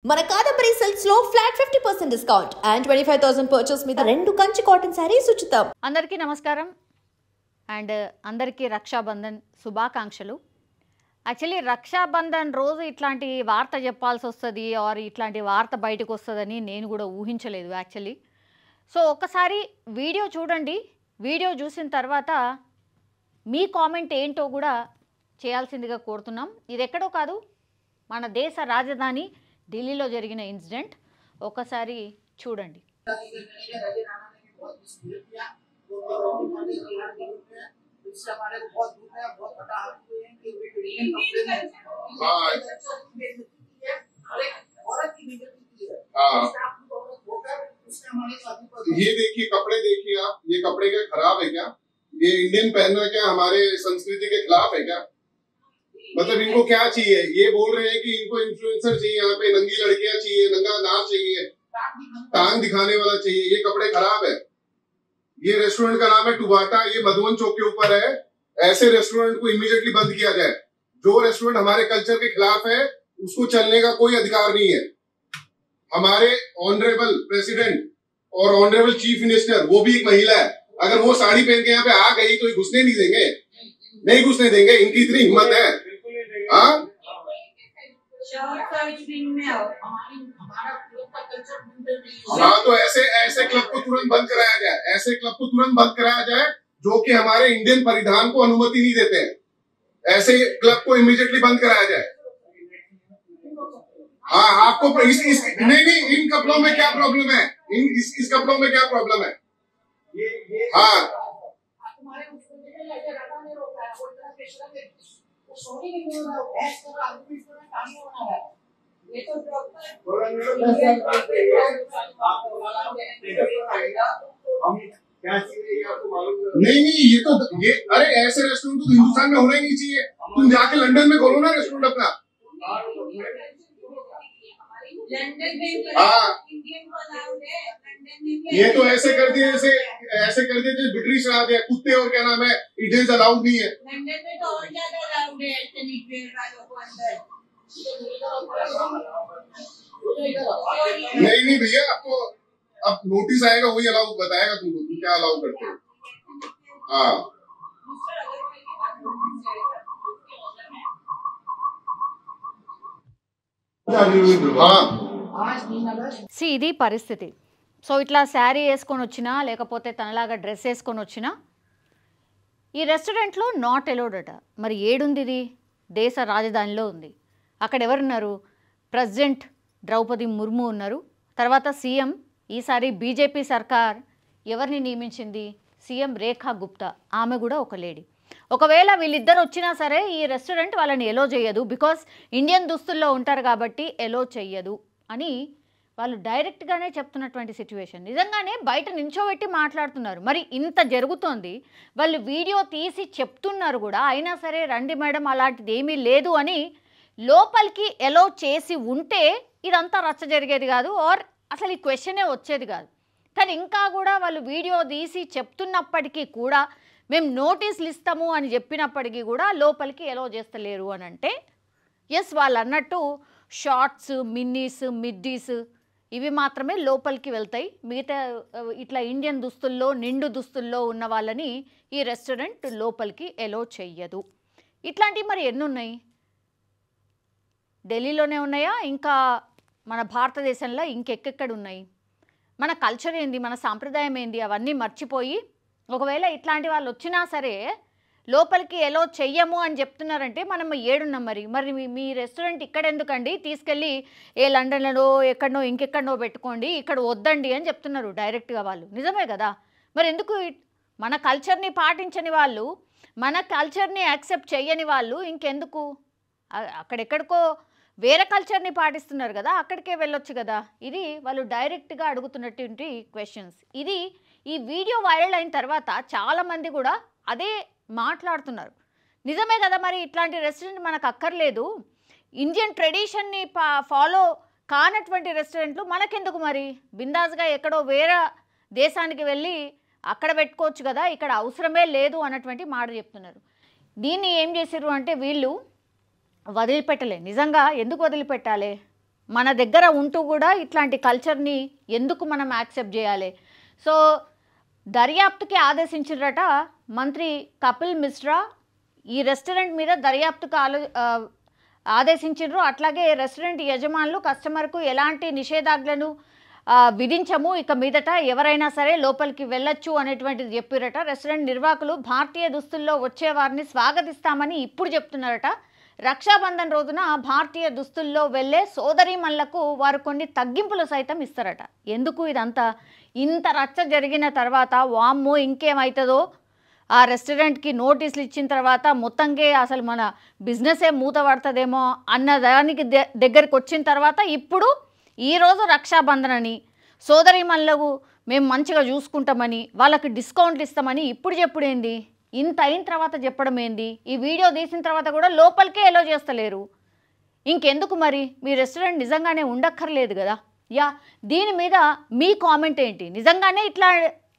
మన కాదంబరి సిల్క్స్ లో flat 50% discount and 25,000 purchase మీద 2 కంచి కాటన్ సారీస్ ఉచితం. అందరికీ నమస్కారం అండ్ అందరికీ రక్షాబంధన్ శుభాకాంక్షలు. యాక్చువల్లీ రక్షాబంధన్ రోజు ఇట్లాంటి వార్త చెప్పాల్సి వస్తుంది ఆర్ ఇట్లాంటి వార్త బయటకు వస్తుందని నేను కూడా ఊహించలేదు యాక్చువల్లీ. సో ఒక్కసారి వీడియో చూడండి, వీడియో చూసిన తర్వాత మీ కామెంట్ ఏంటో కూడా చేయాల్సిందిగా కోరుతున్నాం. ఇది ఎక్కడో కాదు, మన దేశ రాజధాని ఢిల్లీలో జరిగిన ఇన్సిడెంట్. ఒకసారి చూడండి. ये देखिए, कपड़े देखिए आप, ये कपड़े क्या खराब है क्या? ये इंडियन पहनना क्या हमारे संस्कृति के खिलाफ है क्या? मतलब इनको क्या चाहिए? ये बोल रहे हैं कि इनको इन्फ्लुएंसर चाहिए, यहाँ पे नंगी लड़कियां चाहिए, नंगा नाच चाहिए, टांग दिखाने वाला चाहिए. ये कपड़े खराब है. ये रेस्टोरेंट का नाम है टुबाटा, ये मधुबन चौक के ऊपर है. ऐसे रेस्टोरेंट को इमीडिएटली बंद किया जाए. जो रेस्टोरेंट हमारे कल्चर के खिलाफ है उसको चलने का कोई अधिकार नहीं है. हमारे ऑनरेबल प्रेसिडेंट और ऑनरेबल चीफ मिनिस्टर, वो भी एक महिला है. अगर वो साड़ी पहन के यहाँ पे आ गई तो ये घुसने नहीं देंगे, नहीं घुसने देंगे. इनकी इतनी हिम्मत है. हाँ, तो ऐसे क्लब को तुरंत बंद कराया जाए. ऐसे क्लब को तुरंत बंद कराया जाए जो कि हमारे इंडियन परिधान को अनुमति नहीं देते हैं. ऐसे क्लब को इमीडिएटली बंद कराया जाए. हाँ, आपको नहीं, इन कपड़ों में क्या प्रॉब्लम है? इस कपड़ों में क्या प्रॉब्लम है? हाँ, नहीं, ये अरे ऐसे रेस्टोरेंट तो हिंदुस्तान में होना ही नहीं चाहिए. तुम जाके लंदन में खोलो ना रेस्टोरेंट अपना. हाँ, ये तो ऐसे कर दिए, ऐसे कर दिए जैसे ब्रिटिश चला दिया. कुत्ते और क्या नाम है, इंडियंस अलाउड नहीं है. लंदन में तो और ज्यादा अलाउड है ऐसे निकले वालों को अंदर. नहीं भैया, आपको अब नोटिस आएगा, वही अलाउ बताएगा तुमको तुम क्या अलाउ करते हो. हाँ, సి ఇది పరిస్థితి. సో ఇట్లా శారీ వేసుకొని వచ్చినా లేకపోతే తనలాగా డ్రెస్ వేసుకొని వచ్చినా ఈ రెస్టారెంట్లో నాట్ అలౌడ్ అట. మరి ఏడుంది ఇది? దేశ రాజధానిలో ఉంది. అక్కడ ఎవరున్నారు? ప్రెసిడెంట్ ద్రౌపది ముర్ము ఉన్నారు. తర్వాత సీఎం, ఈసారి బీజేపీ సర్కార్ ఎవరిని నియమించింది? సీఎం రేఖా గుప్తా, ఆమె కూడా ఒక లేడీ. ఒకవేళ వీళ్ళిద్దరు వచ్చినా సరే ఈ రెస్టారెంట్ వాళ్ళని ఎలో చేయదు, బికాస్ ఇండియన్ దుస్తుల్లో ఉంటారు కాబట్టి ఎలో చెయ్యదు అని వాళ్ళు డైరెక్ట్గానే చెప్తున్నటువంటి సిచ్యువేషన్. నిజంగానే బయట నించోబెట్టి మాట్లాడుతున్నారు. మరి ఇంత జరుగుతోంది, వాళ్ళు వీడియో తీసి చెప్తున్నారు కూడా, అయినా సరే రండి మేడం అలాంటిది ఏమీ లేదు అని లోపలికి ఎలో చేసి ఉంటే ఇదంతా రచ్చ జరిగేది కాదు, ఆర్ అసలు ఈ క్వశ్చనే వచ్చేది కాదు. కానీ ఇంకా కూడా వాళ్ళు వీడియో తీసి చెప్తున్నప్పటికీ కూడా, మేము నోటీసులు ఇస్తాము అని చెప్పినప్పటికీ కూడా లోపలికి ఎలో చేస్తలేరు అని అంటే, ఎస్ వాళ్ళు అన్నట్టు షార్ట్స్, మిన్నీస్, మిడ్డీస్ ఇవి మాత్రమే లోపలికి వెళ్తాయి. మిగతా ఇట్లా ఇండియన్ దుస్తుల్లో, నిండు దుస్తుల్లో ఉన్న వాళ్ళని ఈ రెస్టారెంట్ లోపలికి ఎలో చెయ్యదు. ఇట్లాంటివి మరి ఎన్ని ఉన్నాయి? ఢిల్లీలోనే ఉన్నాయా? ఇంకా మన భారతదేశంలో ఇంకెక్కడ ఉన్నాయి? మన కల్చర్ ఏంది, మన సాంప్రదాయం ఏంది, అవన్నీ మర్చిపోయి ఒకవేళ ఇట్లాంటి వాళ్ళు వచ్చినా సరే లోపలికి ఎలో చెయ్యము అని చెప్తున్నారంటే మనం ఏడున్నాం. మరి మీ రెస్టారెంట్ ఇక్కడ ఎందుకండి, తీసుకెళ్ళి ఏ లండన్లో ఎక్కడనో ఇంకెక్కడనో పెట్టుకోండి, ఇక్కడ వద్దండి అని చెప్తున్నారు డైరెక్ట్గా వాళ్ళు. నిజమే కదా. మరి ఎందుకు మన కల్చర్ని పాటించని వాళ్ళు, మన కల్చర్ని యాక్సెప్ట్ చేయని వాళ్ళు ఇంకెందుకు? అక్కడెక్కడికో వేరే కల్చర్ని పాటిస్తున్నారు కదా, అక్కడికే వెళ్ళొచ్చు కదా. ఇది వాళ్ళు డైరెక్ట్గా అడుగుతున్నటువంటి క్వశ్చన్స్. ఈ వీడియో వైరల్ అయిన తర్వాత చాలామంది కూడా అదే మాట్లాడుతున్నారు. నిజమే కదా, మరి ఇట్లాంటి రెస్టారెంట్ మనకు అక్కర్లేదు, ఇండియన్ ట్రెడిషన్ని ఫాలో కానటువంటి రెస్టారెంట్లు మనకెందుకు, మరి బిందాస్గా ఎక్కడో వేరే దేశానికి వెళ్ళి అక్కడ పెట్టుకోవచ్చు కదా, ఇక్కడ అవసరమే లేదు అన్నటువంటి మాట చెప్తున్నారు. దీన్ని ఏం చేశారు అంటే వీళ్ళు వదిలిపెట్టలే. నిజంగా ఎందుకు వదిలిపెట్టాలి? మన దగ్గర ఉంటూ కూడా ఇట్లాంటి కల్చర్ని ఎందుకు మనం యాక్సెప్ట్ చేయాలి? సో దర్యాప్తుకి ఆదేశించారట మంత్రి కపిల్ మిశ్రా. ఈ రెస్టారెంట్ మీద దర్యాప్తుకు ఆదేశించారు. అట్లాగే రెస్టారెంట్ యజమానులు కస్టమర్కు ఎలాంటి నిషేధాజ్ఞలను విధించము, ఇక మీదట ఎవరైనా సరే లోపలికి వెళ్ళొచ్చు అనేటువంటిది చెప్పారట. రెస్టారెంట్ నిర్వాహకులు భారతీయ దుస్తుల్లో వచ్చే వారిని స్వాగతిస్తామని ఇప్పుడు చెప్తున్నారట. రక్షాబంధన్ రోజున భారతీయ దుస్తుల్లో వెళ్ళే సోదరీమణులకు వారు కొన్ని తగ్గింపులు సైతం ఇస్తారట. ఎందుకు ఇదంతా? ఇంత రచ్చ జరిగిన తర్వాత వామ్మో ఇంకేమవుతుందో, ఆ రెస్టారెంట్కి నోటీసులు ఇచ్చిన తర్వాత మొత్తంగా అసలు మన బిజినెసే మూతపడుతుందేమో అన్న దానికి దగ్గరికి వచ్చిన తర్వాత ఇప్పుడు ఈరోజు రక్షాబంధన్ అని సోదరీమణులకు మేము మంచిగా చూసుకుంటామని వాళ్ళకి డిస్కౌంట్లు ఇస్తామని ఇప్పుడు చెప్పుడేంది? ఇంత అయిన తర్వాత చెప్పడం ఏంది? ఈ వీడియో తీసిన తర్వాత కూడా లోపలికే ఎలో చేస్తలేరు. ఇంకెందుకు మరి? మీ రెస్టారెంట్ నిజంగానే ఉండక్కర్లేదు కదా. దీని మీద మీ కామెంట్ ఏంటి? నిజంగానే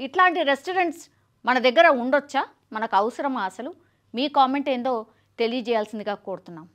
ఇట్లాంటి రెస్టారెంట్స్ మన దగ్గర ఉండొచ్చా? మనకు అవసరమా అసలు? మీ కామెంట్ ఏందో తెలియజేయాల్సిందిగా కోరుతున్నాం.